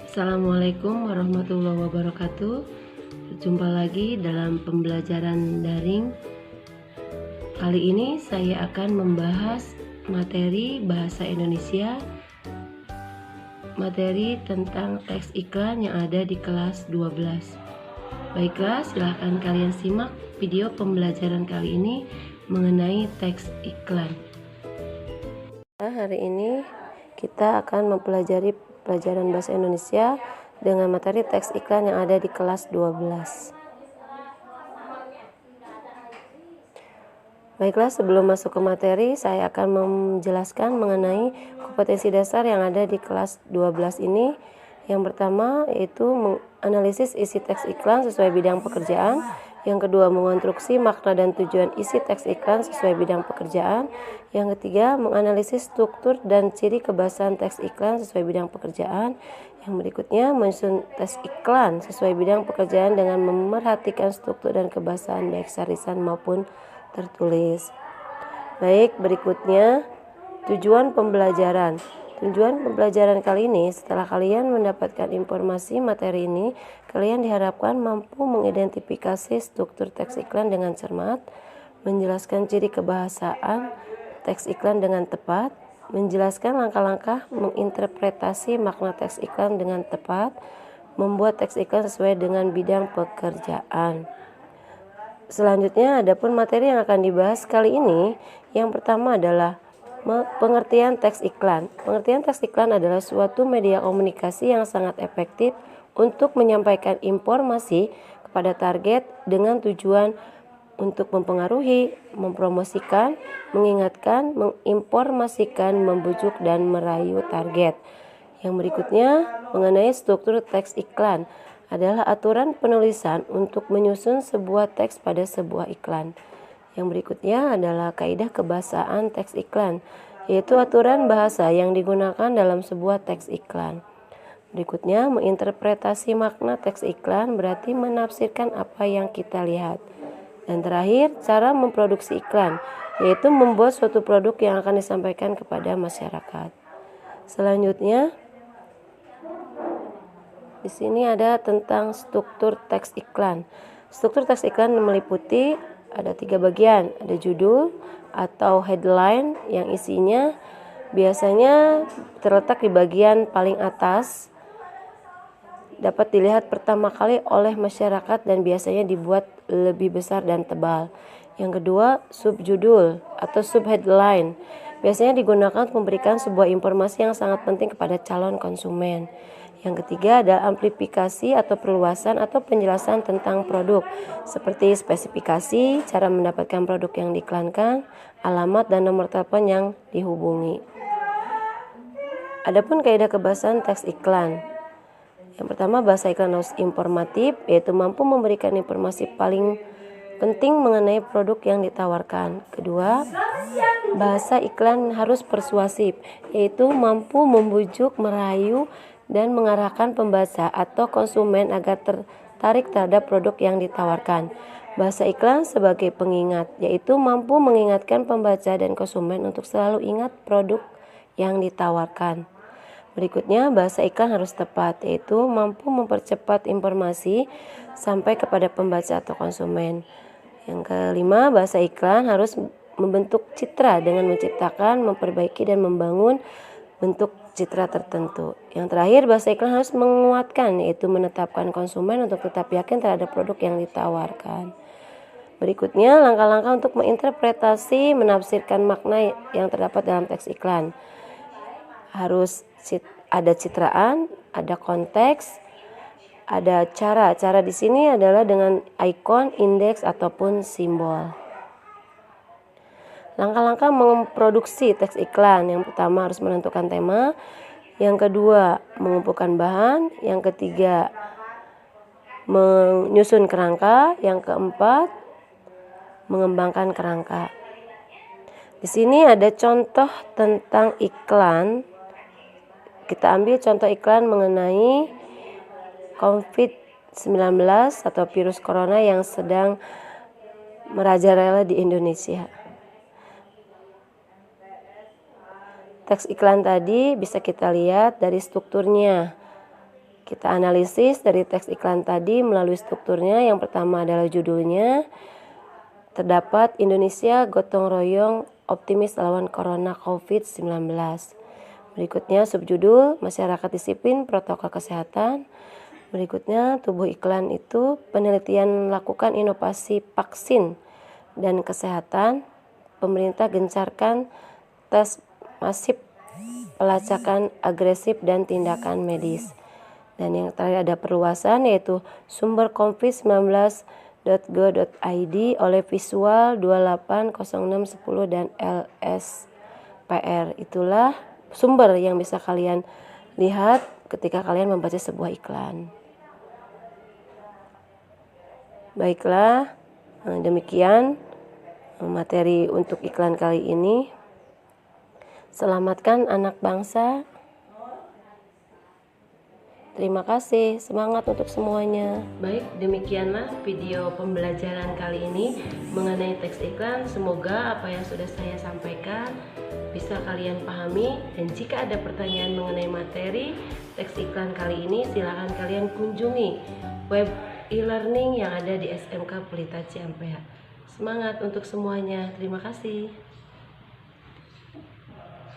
Assalamualaikum warahmatullahi wabarakatuh. Berjumpa lagi dalam pembelajaran daring. Kali ini saya akan membahas materi bahasa Indonesia, materi tentang teks iklan yang ada di kelas 12. Baiklah, silahkan kalian simak video pembelajaran kali ini mengenai teks iklan. Hari ini kita akan mempelajari pelajaran bahasa Indonesia dengan materi teks iklan yang ada di kelas 12. Baiklah, sebelum masuk ke materi, saya akan menjelaskan mengenai kompetensi dasar yang ada di kelas 12 ini. Yang pertama yaitu menganalisis isi teks iklan sesuai bidang pekerjaan. Yang kedua, mengonstruksi makna dan tujuan isi teks iklan sesuai bidang pekerjaan. Yang ketiga, menganalisis struktur dan ciri kebahasan teks iklan sesuai bidang pekerjaan. Yang berikutnya, menyusun teks iklan sesuai bidang pekerjaan dengan memerhatikan struktur dan kebahasan baik lisan maupun tertulis. Baik, berikutnya tujuan pembelajaran. Tujuan pembelajaran kali ini, setelah kalian mendapatkan informasi materi ini, kalian diharapkan mampu mengidentifikasi struktur teks iklan dengan cermat, menjelaskan ciri kebahasaan teks iklan dengan tepat, menjelaskan langkah-langkah menginterpretasi makna teks iklan dengan tepat, membuat teks iklan sesuai dengan bidang pekerjaan. Selanjutnya, adapun materi yang akan dibahas kali ini, yang pertama adalah pengertian teks iklan. Pengertian teks iklan adalah suatu media komunikasi yang sangat efektif untuk menyampaikan informasi kepada target dengan tujuan untuk mempengaruhi, mempromosikan, mengingatkan, menginformasikan, membujuk, dan merayu target. Yang berikutnya, mengenai struktur teks iklan adalah aturan penulisan untuk menyusun sebuah teks pada sebuah iklan. Yang berikutnya adalah kaidah kebahasaan teks iklan, yaitu aturan bahasa yang digunakan dalam sebuah teks iklan. Berikutnya, menginterpretasi makna teks iklan berarti menafsirkan apa yang kita lihat. Dan terakhir, cara memproduksi iklan, yaitu membuat suatu produk yang akan disampaikan kepada masyarakat. Selanjutnya, di sini ada tentang struktur teks iklan. Struktur teks iklan meliputi ada 3 bagian, ada judul atau headline yang isinya biasanya terletak di bagian paling atas, dapat dilihat pertama kali oleh masyarakat dan biasanya dibuat lebih besar dan tebal. Yang kedua, subjudul atau subheadline, biasanya digunakan untuk memberikan sebuah informasi yang sangat penting kepada calon konsumen. Yang ketiga ada amplifikasi atau perluasan atau penjelasan tentang produk, seperti spesifikasi, cara mendapatkan produk yang diiklankan, alamat dan nomor telepon yang dihubungi. Adapun kaidah kebahasan teks iklan. Yang pertama, bahasa iklan harus informatif, yaitu mampu memberikan informasi paling penting mengenai produk yang ditawarkan. Kedua, bahasa iklan harus persuasif, yaitu mampu membujuk, merayu, dan mengarahkan pembaca atau konsumen agar tertarik terhadap produk yang ditawarkan. Bahasa iklan sebagai pengingat, yaitu mampu mengingatkan pembaca dan konsumen untuk selalu ingat produk yang ditawarkan. Berikutnya, bahasa iklan harus tepat, yaitu mampu mempercepat informasi sampai kepada pembaca atau konsumen. Yang kelima, bahasa iklan harus membentuk citra dengan menciptakan, memperbaiki, dan membangun bentuk citra tertentu. Yang terakhir, bahasa iklan harus menguatkan, yaitu menetapkan konsumen untuk tetap yakin terhadap produk yang ditawarkan. Berikutnya, langkah-langkah untuk menginterpretasi, menafsirkan makna yang terdapat dalam teks iklan. Harus ada citraan, ada konteks, ada cara. Cara di sini adalah dengan ikon, indeks, ataupun simbol. Langkah-langkah memproduksi teks iklan. Yang pertama harus menentukan tema. Yang kedua, mengumpulkan bahan. Yang ketiga, menyusun kerangka. Yang keempat, mengembangkan kerangka. Di sini ada contoh tentang iklan. Kita ambil contoh iklan mengenai COVID-19 atau virus corona yang sedang merajalela di Indonesia. teks iklan tadi bisa kita lihat dari strukturnya. Kita analisis dari teks iklan tadi melalui strukturnya. Yang pertama adalah judulnya. Terdapat Indonesia gotong royong optimis lawan Corona COVID-19. Berikutnya subjudul masyarakat disiplin protokol kesehatan. Berikutnya tubuh iklan itu penelitian melakukan inovasi vaksin dan kesehatan. Pemerintah gencarkan tes masif pelacakan agresif dan tindakan medis. Dan yang terakhir ada perluasan yaitu sumber covid19.go.id oleh visual 280610 dan LSPR. Itulah sumber yang bisa kalian lihat ketika kalian membaca sebuah iklan. Baiklah, demikian materi untuk iklan kali ini. Selamatkan anak bangsa. Terima kasih, semangat untuk semuanya. Baik, demikianlah video pembelajaran kali ini mengenai teks iklan. Semoga apa yang sudah saya sampaikan bisa kalian pahami. Dan jika ada pertanyaan mengenai materi teks iklan kali ini, silakan kalian kunjungi web e-learning yang ada di SMK Pelita Ciampea. Semangat untuk semuanya. Terima kasih.